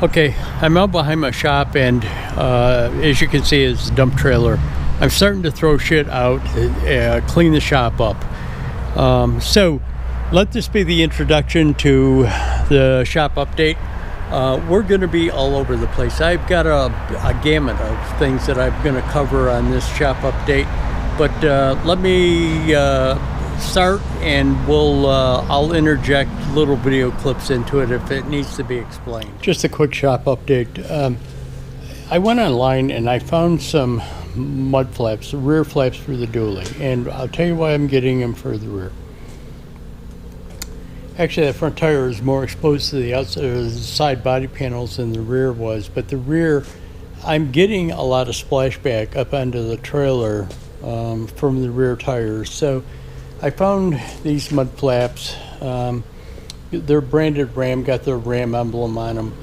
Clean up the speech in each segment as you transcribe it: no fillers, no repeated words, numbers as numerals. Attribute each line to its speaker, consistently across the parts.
Speaker 1: Okay, I'm out behind my shop, and as you can see, it's a dump trailer. I'm starting to throw shit out, clean the shop up. So let this be the introduction to the shop update. We're going to be all over the place. I've got a gamut of things that I'm going to cover on this shop update, but let me start, and I'll interject little video clips into it if it needs to be explained. Just a quick shop update. I went online and I found some mud flaps, rear flaps for the dually, and I'll tell you why I'm getting them for the rear. Actually, the front tire is more exposed to the outside, the side body panels than the rear was, but the rear, I'm getting a lot of splashback up onto the trailer from the rear tires. So I found these mud flaps. They're branded Ram, got their Ram emblem on them,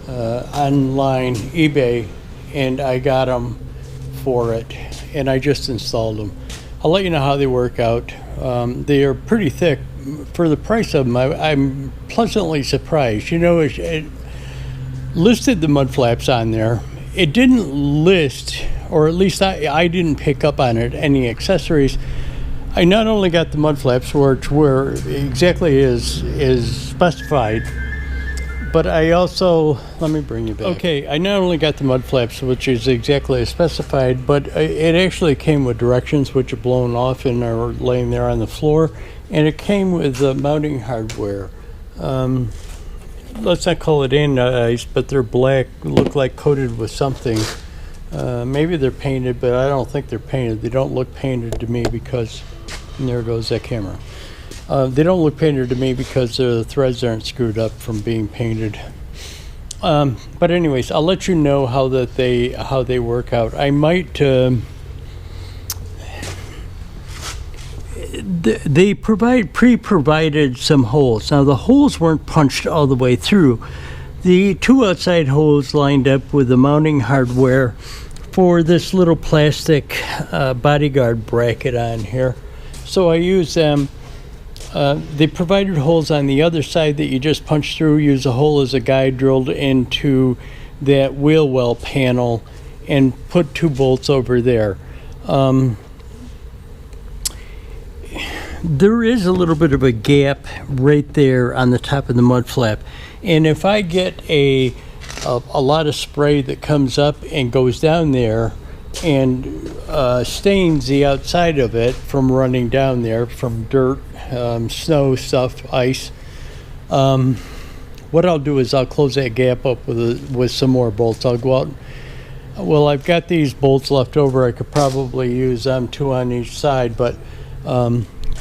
Speaker 1: online, eBay, and I got them for it, and I just installed them. I'll let you know how they work out. They are pretty thick. For the price of them, I'm pleasantly surprised. You know, it listed the mud flaps on there. It didn't list, or at least I didn't pick up on it, any accessories. I not only got the mud flaps, which were exactly as specified, but I also, let me bring you back. Okay, I not only got the mud flaps, which is exactly as specified, but it actually came with directions which are blown off and are laying there on the floor, and it came with mounting hardware. Let's not call it anodized, but they're black, look like coated with something. Maybe they're painted, but I don't think they're painted. They don't look painted to me because, and there goes that camera. They don't look painted to me because the threads aren't screwed up from being painted. But anyways, I'll let you know how they work out. I might. They pre-provided some holes. Now the holes weren't punched all the way through. The two outside holes lined up with the mounting hardware for this little plastic bodyguard bracket on here. So I use them. They provided holes on the other side that you just punch through, use a hole as a guide drilled into that wheel well panel, and put 2 bolts over there. There is a little bit of a gap right there on the top of the mud flap, and if I get a lot of spray that comes up and goes down there and stains the outside of it from running down there from dirt, snow stuff, ice, what I'll do is I'll close that gap up with some more bolts. I'll go out. Well, I've got these bolts left over. I could probably use them 2 on each side, but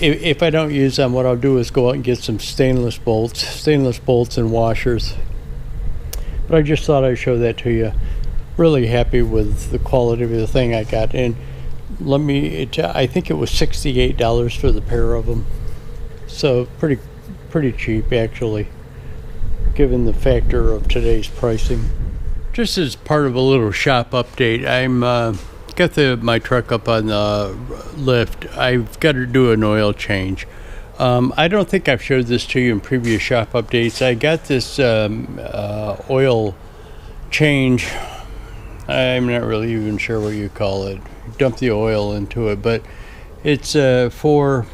Speaker 1: if I don't use them, what I'll do is go out and get some stainless bolts and washers. But I just thought I'd show that to you. Really happy with the quality of the thing I got, and I think it was $68 for the pair of them, so pretty cheap actually, given the factor of today's pricing. Just as part of a little shop update, I'm got my truck up on the lift. I've got to do an oil change. I don't think I've showed this to you in previous shop updates. I got this oil change. I'm not really even sure what you call it. Dump the oil into it, but it's for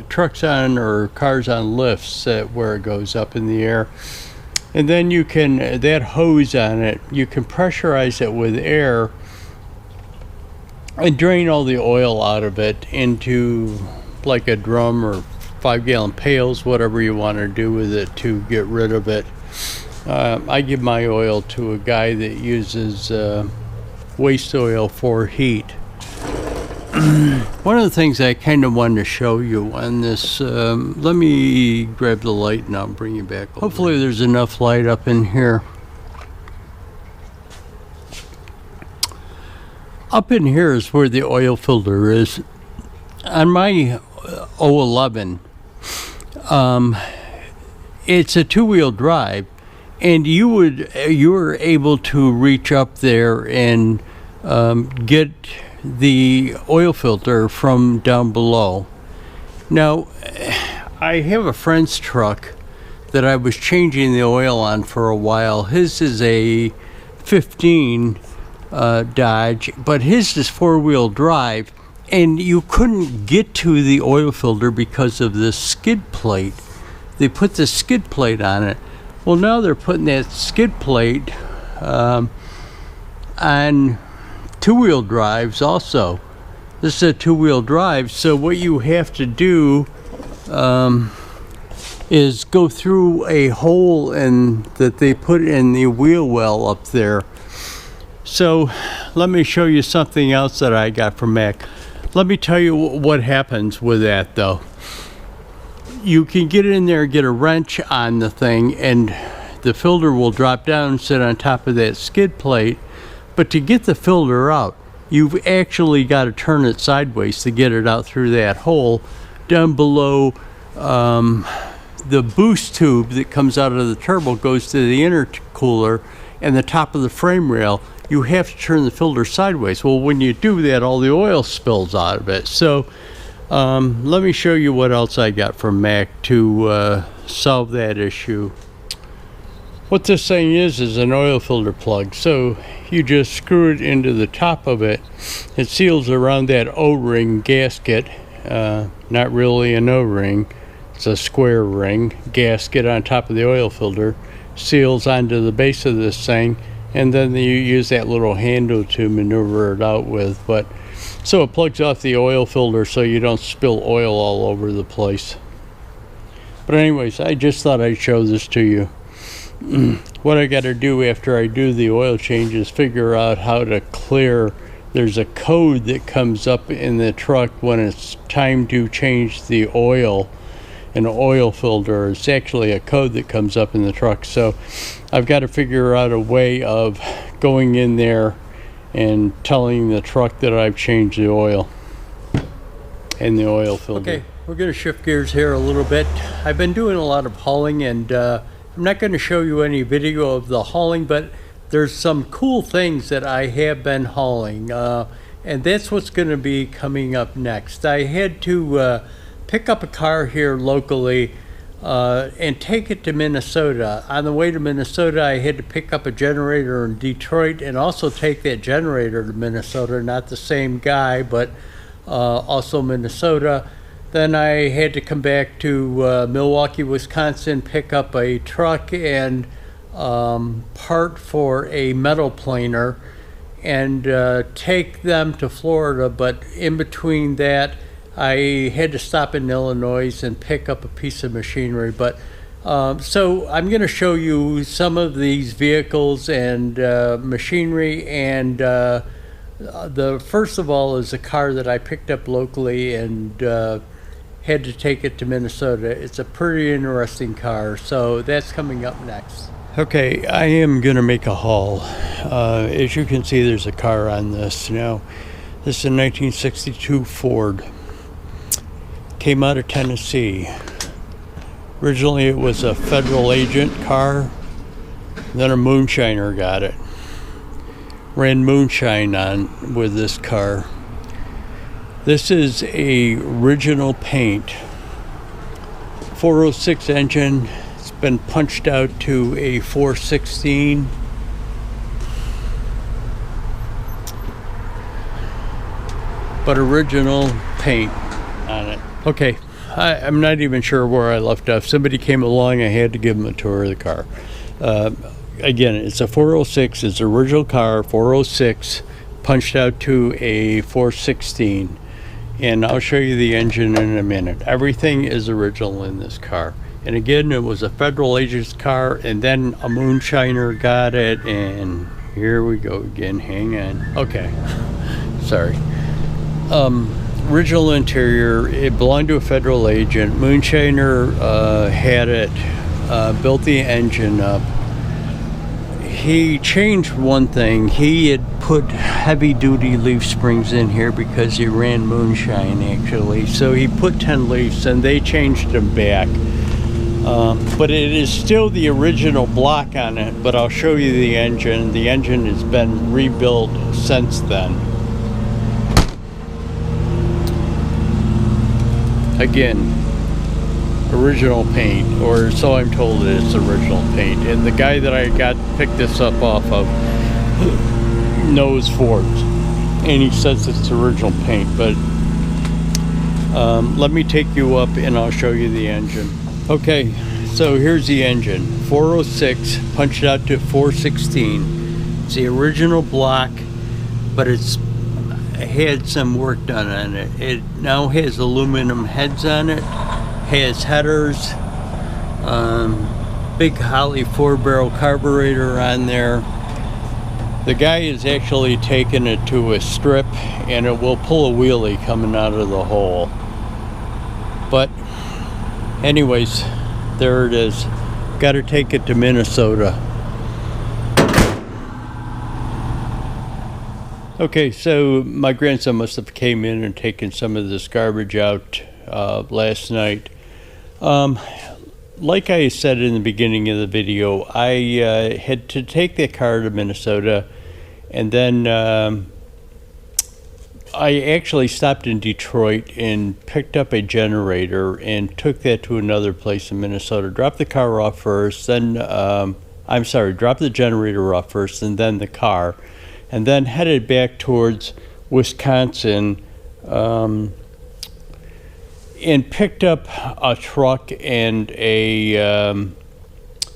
Speaker 1: trucks on or cars on lifts where it goes up in the air. And then you can, that hose on it, you can pressurize it with air and drain all the oil out of it into like a drum or 5-gallon pails, whatever you want to do with it to get rid of it. I give my oil to a guy that uses waste oil for heat. One of the things I kind of wanted to show you on this, let me grab the light and I'll bring you back over. Hopefully there's enough light up in here. Up in here is where the oil filter is. On my 011, it's a 2-wheel drive, and you were able to reach up there and get the oil filter from down below. Now, I have a friend's truck that I was changing the oil on for a while. His is a 15 Dodge, but his is four-wheel drive, and you couldn't get to the oil filter because of this skid plate. They put the skid plate on it. Well, now they're putting that skid plate on two-wheel drives also. This is a two-wheel drive, so what you have to do is go through a hole that they put in the wheel well up there. So let me show you something else that I got from Mac. Let me tell you what happens with that though. You can get in there, get a wrench on the thing, and the filter will drop down and sit on top of that skid plate. But to get the filter out, you've actually got to turn it sideways to get it out through that hole. Down below, the boost tube that comes out of the turbo goes to the intercooler and the top of the frame rail. You have to turn the filter sideways. Well, when you do that, all the oil spills out of it. So let me show you what else I got from Mac to solve that issue. What this thing is an oil filter plug. So you just screw it into the top of it. It seals around that O-ring gasket. Not really an O-ring. It's a square ring gasket on top of the oil filter. Seals onto the base of this thing, and then you use that little handle to maneuver it out with. But so it plugs off the oil filter so you don't spill oil all over the place. But anyways, I just thought I'd show this to you. What I got to do after I do the oil change is figure out how to clear. There's a code that comes up in the truck when it's time to change the oil. An oil filter. It's actually a code that comes up in the truck. So I've got to figure out a way of going in there and telling the truck that I've changed the oil and the oil filter. Okay, we're going to shift gears here a little bit. I've been doing a lot of hauling, and I'm not going to show you any video of the hauling, but there's some cool things that I have been hauling, and that's what's going to be coming up next. I had to pick up a car here locally and take it to Minnesota. On the way to Minnesota, I had to pick up a generator in Detroit and also take that generator to Minnesota. Not the same guy, but also Minnesota. Then I had to come back to Milwaukee, Wisconsin, pick up a truck and part for a metal planer and take them to Florida. But in between that, I had to stop in Illinois and pick up a piece of machinery. But so I'm going to show you some of these vehicles and machinery, and the first of all is a car that I picked up locally and had to take it to Minnesota. It's a pretty interesting car, so that's coming up next. Okay, I am going to make a haul. As you can see, there's a car on this. Now, this is a 1962 Ford. Came out of Tennessee. Originally it was a federal agent car, then a Moonshiner got it. Ran moonshine on with this car. This is a original paint. 406 engine. It's been punched out to a 416. But original paint on it. Okay, I'm not even sure where I left off. Somebody came along, I had to give them a tour of the car. Again, it's a 406, it's an original car, 406, punched out to a 416. And I'll show you the engine in a minute. Everything is original in this car. And again, it was a federal agent's car, and then a Moonshiner got it, and here we go again, hang on. Okay, sorry. Original interior, it belonged to a federal agent. Moonshiner had it, built the engine up. He changed one thing. He had put heavy duty leaf springs in here because he ran moonshine actually. So he put 10 leaves and they changed them back. But it is still the original block on it, but I'll show you the engine. The engine has been rebuilt since then. Again, original paint, or so I'm told it's original paint. And the guy that I picked this up off of knows Fords, and he says it's original paint. But let me take you up and I'll show you the engine. Okay, so here's the engine. 406 punched out to 416. It's the original block, but it's had some work done on it. It now has aluminum heads on it, has headers, big Holley 4-barrel carburetor on there. The guy is actually taking it to a strip, and it will pull a wheelie coming out of the hole. But anyways, there it is. Got to take it to Minnesota. Okay, so my grandson must have came in and taken some of this garbage out last night. Like I said in the beginning of the video, I had to take the car to Minnesota, and then I actually stopped in Detroit and picked up a generator and took that to another place in Minnesota. Dropped the car off first, then dropped the generator off first, and then the car, and then headed back towards Wisconsin, and picked up a truck and a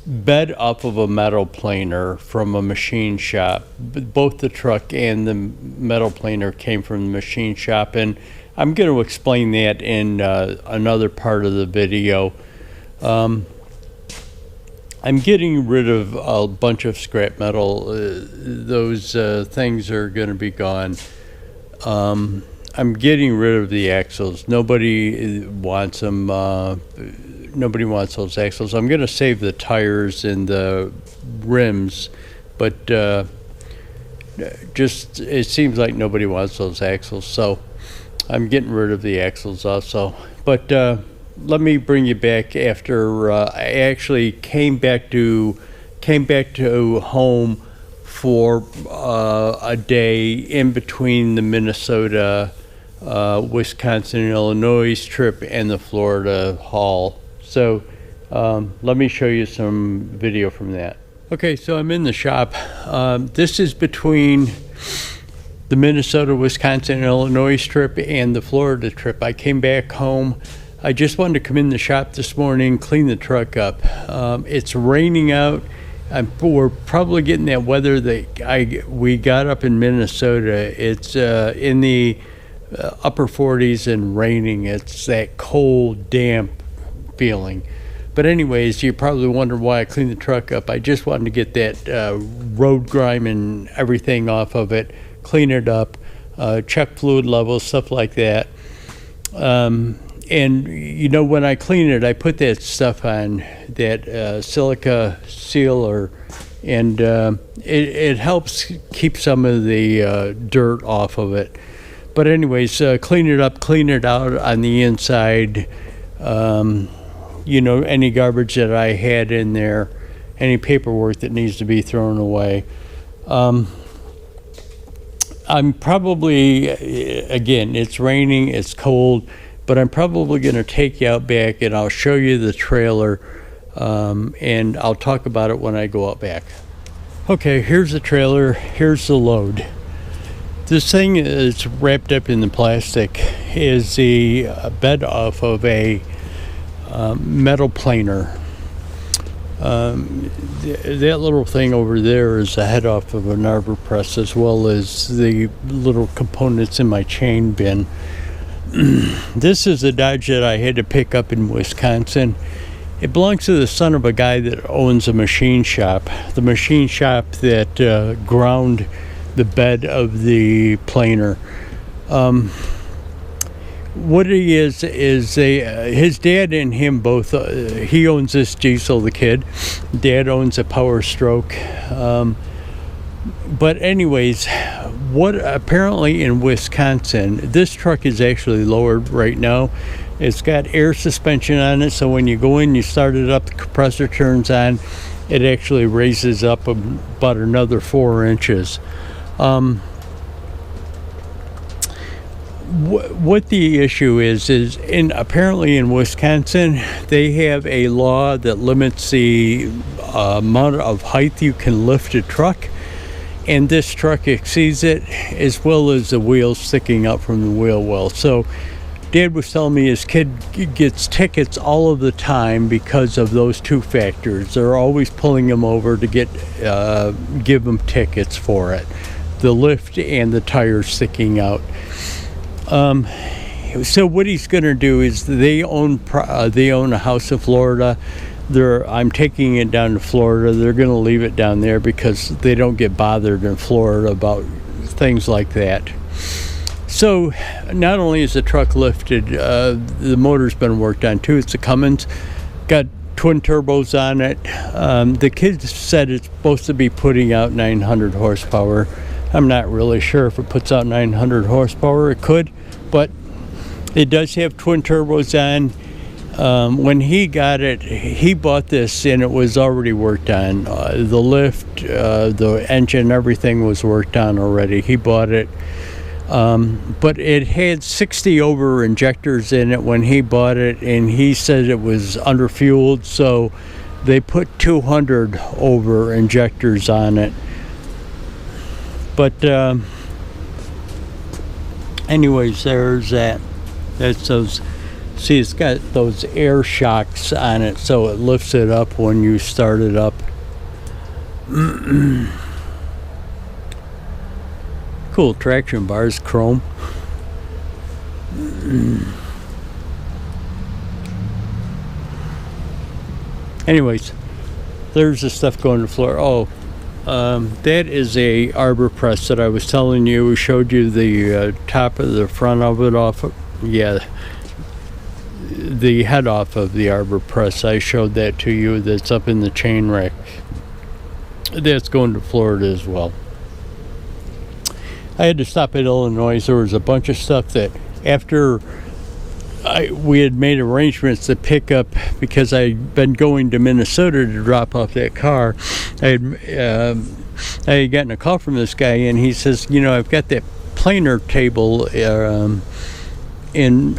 Speaker 1: bed off of a metal planer from a machine shop. Both the truck and the metal planer came from the machine shop, and I'm going to explain that in another part of the video. I'm getting rid of a bunch of scrap metal. Those things are going to be gone. I'm getting rid of the axles. Nobody wants them. Nobody wants those axles. I'm going to save the tires and the rims, but just it seems like nobody wants those axles, so I'm getting rid of the axles also. But let me bring you back after I actually came back to home for a day in between the Minnesota, Wisconsin, and Illinois trip and the Florida haul. So let me show you some video from that. Okay, so I'm in the shop. This is between the Minnesota, Wisconsin, and Illinois trip and the Florida trip. I came back home. I just wanted to come in the shop this morning, clean the truck up. It's raining out. We're probably getting that weather that we got up in Minnesota. It's in the upper 40s and raining. It's that cold, damp feeling. But anyways, you probably wonder why I cleaned the truck up. I just wanted to get that road grime and everything off of it, clean it up, check fluid levels, stuff like that. And you know, when I clean it, I put that stuff on, that silica sealer, and it helps keep some of the dirt off of it. But anyways, clean it up, clean it out on the inside. You know, any garbage that I had in there, any paperwork that needs to be thrown away. I'm probably, again, it's raining, it's cold, but I'm probably going to take you out back and I'll show you the trailer, and I'll talk about it when I go out back. Okay, here's the trailer, here's the load. This thing is wrapped up in the plastic, is the bed off of a metal planer. That little thing over there is the head off of an arbor press, as well as the little components in my chain bin. This is a Dodge that I had to pick up in Wisconsin. It belongs to the son of a guy that owns a machine shop. The machine shop that ground the bed of the planer. What he is his dad and him both, he owns this diesel, the kid. Dad owns a Power Stroke. But anyways, what apparently in Wisconsin, this truck is actually lowered right now. It's got air suspension on it, so when you go in, you start it up, the compressor turns on, it actually raises up about another 4 inches. what the issue is apparently in Wisconsin, they have a law that limits the amount of height you can lift a truck, and this truck exceeds it, as well as the wheels sticking up from the wheel well. So Dad was telling me his kid gets tickets all of the time because of those two factors. They're always pulling him over to give him tickets for it, the lift and the tires sticking out. So what he's going to do is they own a house in Florida. I'm taking it down to Florida. They're going to leave it down there because they don't get bothered in Florida about things like that. So not only is the truck lifted, the motor's been worked on too. It's a Cummins, got twin turbos on it. The kids said it's supposed to be putting out 900 horsepower. I'm not really sure if it puts out 900 horsepower. It could, but it does have twin turbos on. When he got it, he bought this and it was already worked on. The lift, the engine, everything was worked on already. He bought it. But it had 60 over injectors in it when he bought it, and he said it was underfueled, so they put 200 over injectors on it. But anyways, there's that. That's those. See, it's got those air shocks on it, so it lifts it up when you start it up. Cool traction bars, chrome. Anyways, there's the stuff going to Florida. Oh, that is a arbor press that I was telling you. We showed you the top of the front of it off. The head off of the arbor press. I showed that to you. That's up in the chain rack. That's going to Florida as well. I had to stop at Illinois. There was a bunch of stuff that after we had made arrangements to pick up, because I'd been going to Minnesota to drop off that car. I had gotten a call from this guy, and he says, you know, I've got that planer table in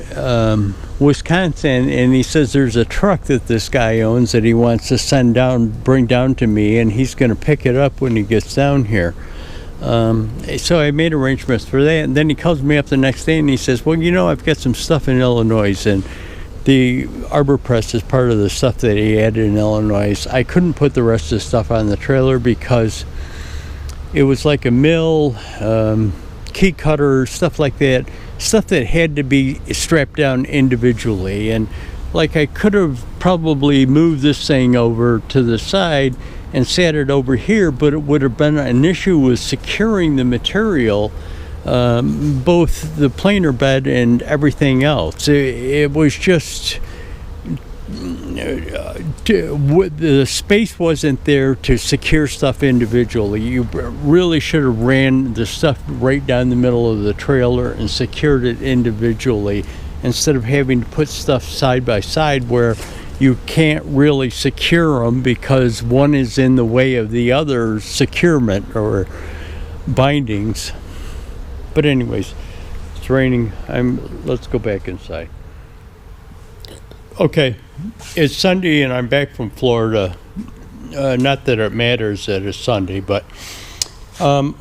Speaker 1: Wisconsin, and he says there's a truck that this guy owns that he wants to bring down to me, and he's going to pick it up when he gets down here. So I made arrangements for that, and then he calls me up the next day and he says, well, you know, I've got some stuff in Illinois, and the arbor press is part of the stuff that he added in Illinois. I couldn't put the rest of the stuff on the trailer because it was like a mill, key cutter, stuff like that, stuff that had to be strapped down individually. And like, I could have probably moved this thing over to the side and sat it over here, but it would have been an issue with securing the material, both the planer bed and everything else. It was just the space wasn't there to secure stuff individually. You really should have ran the stuff right down the middle of the trailer and secured it individually, instead of having to put stuff side by side where you can't really secure them because one is in the way of the other securement or bindings. But anyways, it's raining. Let's go back inside. Okay, it's Sunday and I'm back from Florida. Not that it matters that it's Sunday, but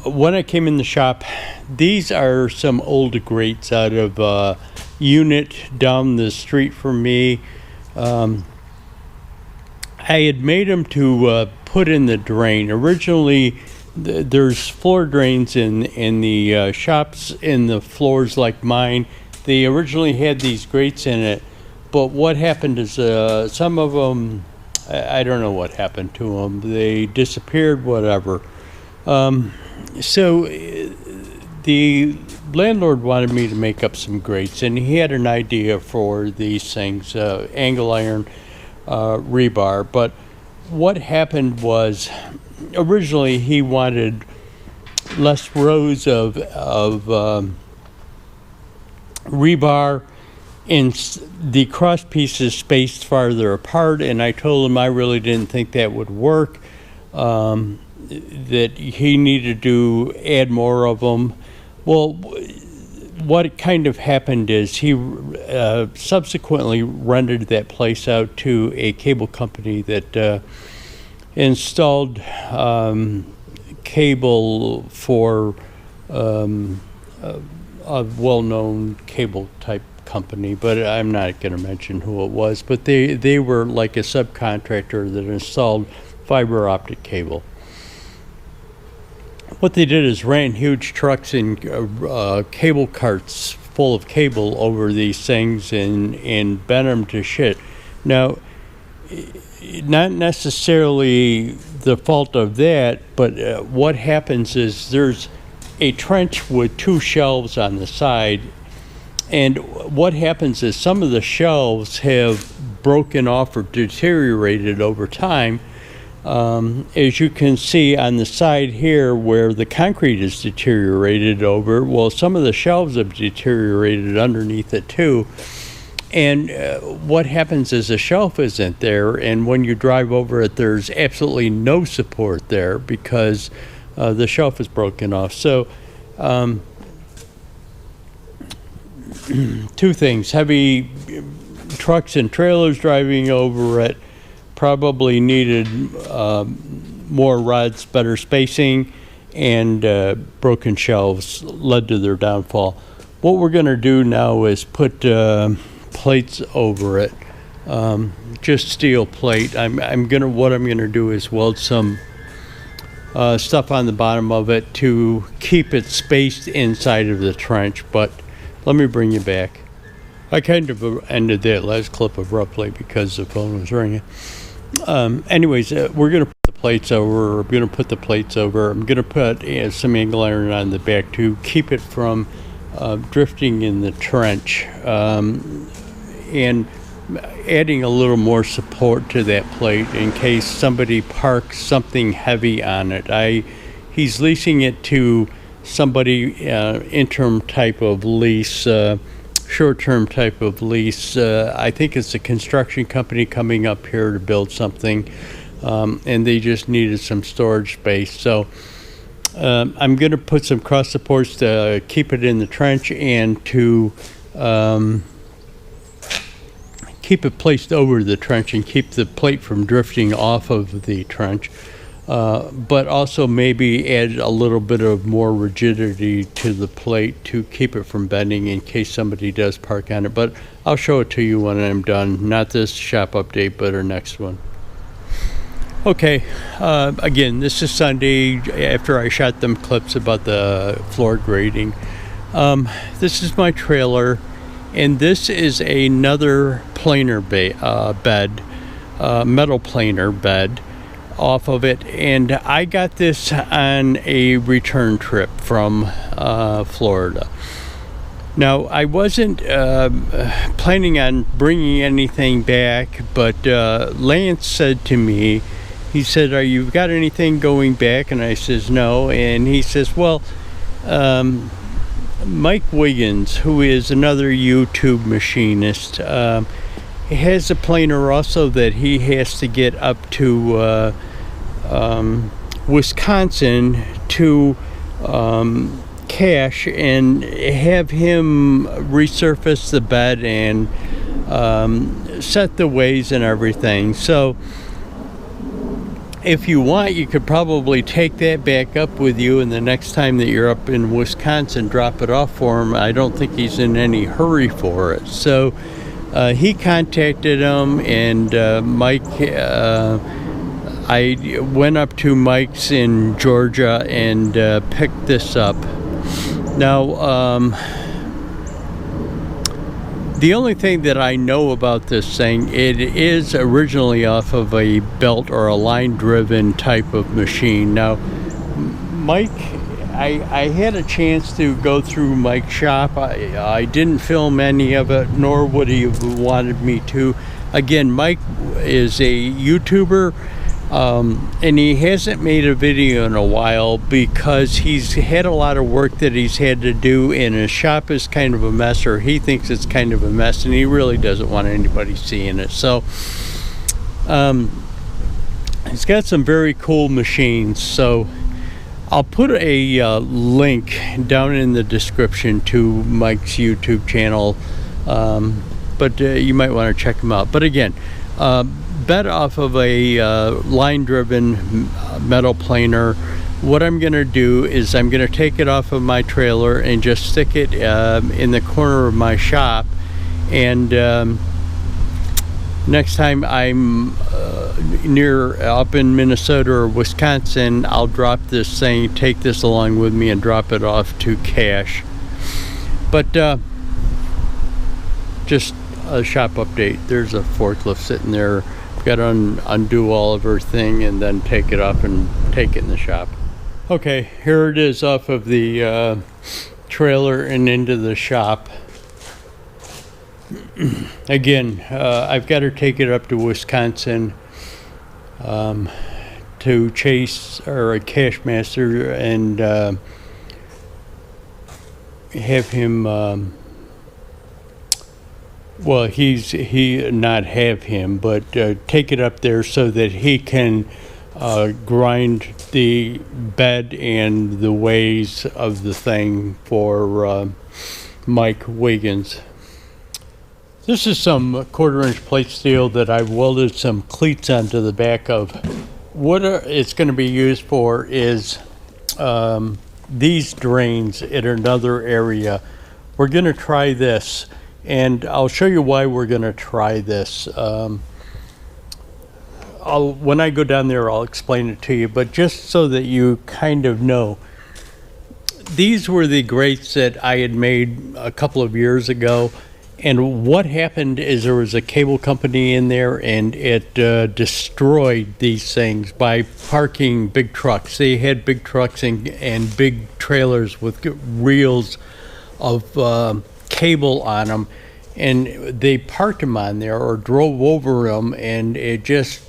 Speaker 1: when I came in the shop, these are some old grates out of a unit down the street from me. I had made them to put in the drain. Originally, there's floor drains in the shops in the floors like mine. They originally had these grates in it, but what happened is some of them, I don't know what happened to them. They disappeared, whatever. So the landlord wanted me to make up some grates, and he had an idea for these things, angle iron rebar. But what happened was, originally he wanted less rows of rebar and the cross pieces spaced farther apart, and I told him I really didn't think that would work, that he needed to add more of them. Well, what kind of happened is he subsequently rented that place out to a cable company that installed cable for a well-known cable type company, but I'm not going to mention who it was. But they were like a subcontractor that installed fiber optic cable. What they did is ran huge trucks and cable carts full of cable over these things and bent them to shit. Now, not necessarily the fault of that, but what happens is there's a trench with two shelves on the side, and what happens is some of the shelves have broken off or deteriorated over time. As you can see on the side here where the concrete is deteriorated over, well, some of the shelves have deteriorated underneath it too. And what happens is the shelf isn't there, and when you drive over it, there's absolutely no support there because the shelf is broken off. So, two things: heavy trucks and trailers driving over it probably needed more rods, better spacing, and broken shelves led to their downfall. What we're going to do now is put plates over it, just steel plate. What I'm gonna do is weld some stuff on the bottom of it to keep it spaced inside of the trench. But let me bring you back. I kind of ended that last clip abruptly because the phone was ringing. Anyways, we're gonna put the plates over. I'm gonna put the plates over. I'm gonna put some angle iron on the back to keep it from drifting in the trench, and adding a little more support to that plate in case somebody parks something heavy on it. He's leasing it to somebody, interim type of lease, short-term type of lease. I think it's a construction company coming up here to build something, and they just needed some storage space. So I'm going to put some cross supports to keep it in the trench and to keep it placed over the trench and keep the plate from drifting off of the trench, but also maybe add a little bit of more rigidity to the plate to keep it from bending in case somebody does park on it. But I'll show it to you when I'm done, not this shop update, but our next one. Okay, again, this is Sunday after I shot them clips about the floor grading. This is my trailer, and this is another planer bed, metal planer bed off of it, and I got this on a return trip from Florida. Now, I wasn't planning on bringing anything back, but Lance said to me, he said, "You got anything going back?" And I says, "No." And he says, "Well, Mike Wiggins, who is another YouTube machinist, has a planer also that he has to get up to Wisconsin to cache and have him resurface the bed and set the ways and everything. So if you want, you could probably take that back up with you, and the next time that you're up in Wisconsin, drop it off for him. I don't think he's in any hurry for it." So he contacted him, and Mike, I went up to Mike's in Georgia and picked this up. Now, the only thing that I know about this thing, it is originally off of a belt or a line-driven type of machine. Now, Mike, I had a chance to go through Mike's shop. I didn't film any of it, nor would he have wanted me to. Again, Mike is a YouTuber, and he hasn't made a video in a while because he's had a lot of work that he's had to do, and his shop is kind of a mess, or he thinks it's kind of a mess, and he really doesn't want anybody seeing it. So he's got some very cool machines. So I'll put a link down in the description to Mike's YouTube channel, but you might want to check him out. But again, bed off of a line-driven metal planer. What I'm going to do is I'm going to take it off of my trailer and just stick it in the corner of my shop, and next time I'm up in Minnesota or Wisconsin, I'll drop this thing, take this along with me and drop it off to Cache. But just a shop update. There's a forklift sitting there. Got to undo all of her thing and then take it off and take it in the shop. Okay, here it is off of the trailer and into the shop. Again, I've got to take it up to Wisconsin to Chase or a Cache Master and have him. Well, he not have him, but take it up there so that he can grind the bed and the ways of the thing for Mike Wiggins. This is some 1/4-inch plate steel that I've welded some cleats onto the back of. What it's going to be used for is these drains in another area. We're going to try this, and I'll show you why we're going to try this. When I go down there, I'll explain it to you, but just so that you kind of know. These were the grates that I had made a couple of years ago, and what happened is there was a cable company in there, and it destroyed these things by parking big trucks. They had big trucks and big trailers with reels of cable on them, and they parked them on there or drove over them, and it just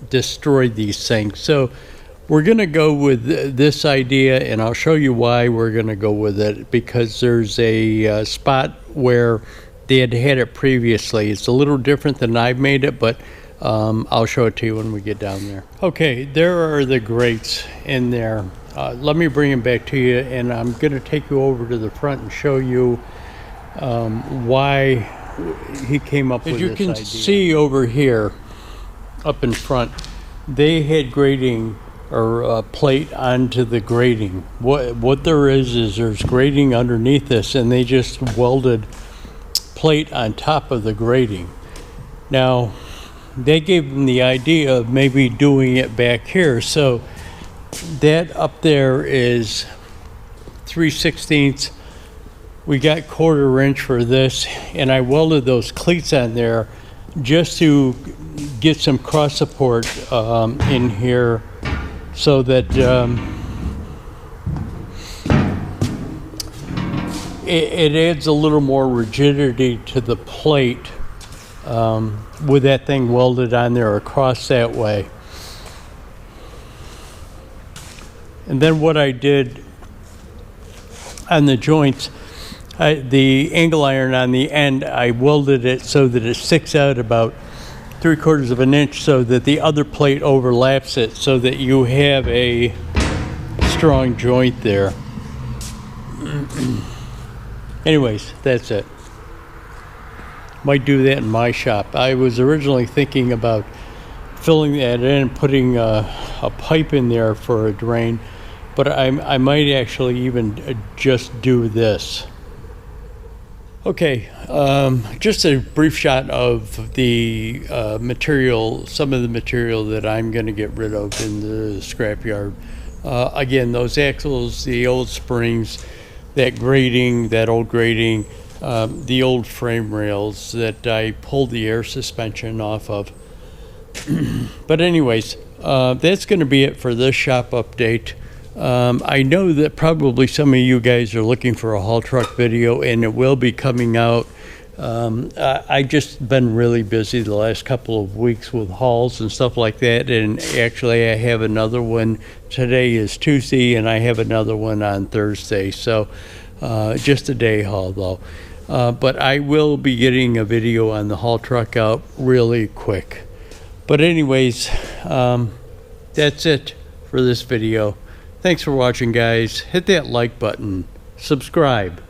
Speaker 1: destroyed these things. So we're going to go with this idea, and I'll show you why we're going to go with it, because there's a spot where they had it previously. It's a little different than I've made it, but I'll show it to you when we get down there. Okay, there are the grates in there. Let me bring them back to you, and I'm going to take you over to the front and show you why he came up with this idea. As you can see over here, up in front, they had grating or plate onto the grating. What there is there's grating underneath this, and they just welded plate on top of the grating. Now, they gave them the idea of maybe doing it back here. So that up there is 3/16. We got 1/4-inch for this, and I welded those cleats on there just to get some cross support in here, so that it adds a little more rigidity to the plate with that thing welded on there across that way. And then what I did on the joints, the angle iron on the end, I welded it so that it sticks out about 3/4 of an inch, so that the other plate overlaps it, so that you have a strong joint there. Anyways, that's it. Might do that in my shop. I was originally thinking about filling that in, putting a pipe in there for a drain, but I might actually even just do this. Okay, just a brief shot of the material, some of the material that I'm going to get rid of in the scrapyard. Again, those axles, the old springs, that grating, that old grating, the old frame rails that I pulled the air suspension off of. But anyways, that's going to be it for this shop update. I know that probably some of you guys are looking for a haul truck video, and it will be coming out. I just been really busy the last couple of weeks with hauls and stuff like that, and actually I have another one. Today is Tuesday, and I have another one on Thursday, so just a day haul though. But I will be getting a video on the haul truck out really quick. But anyways, that's it for this video. Thanks for watching, guys. Hit that like button. Subscribe.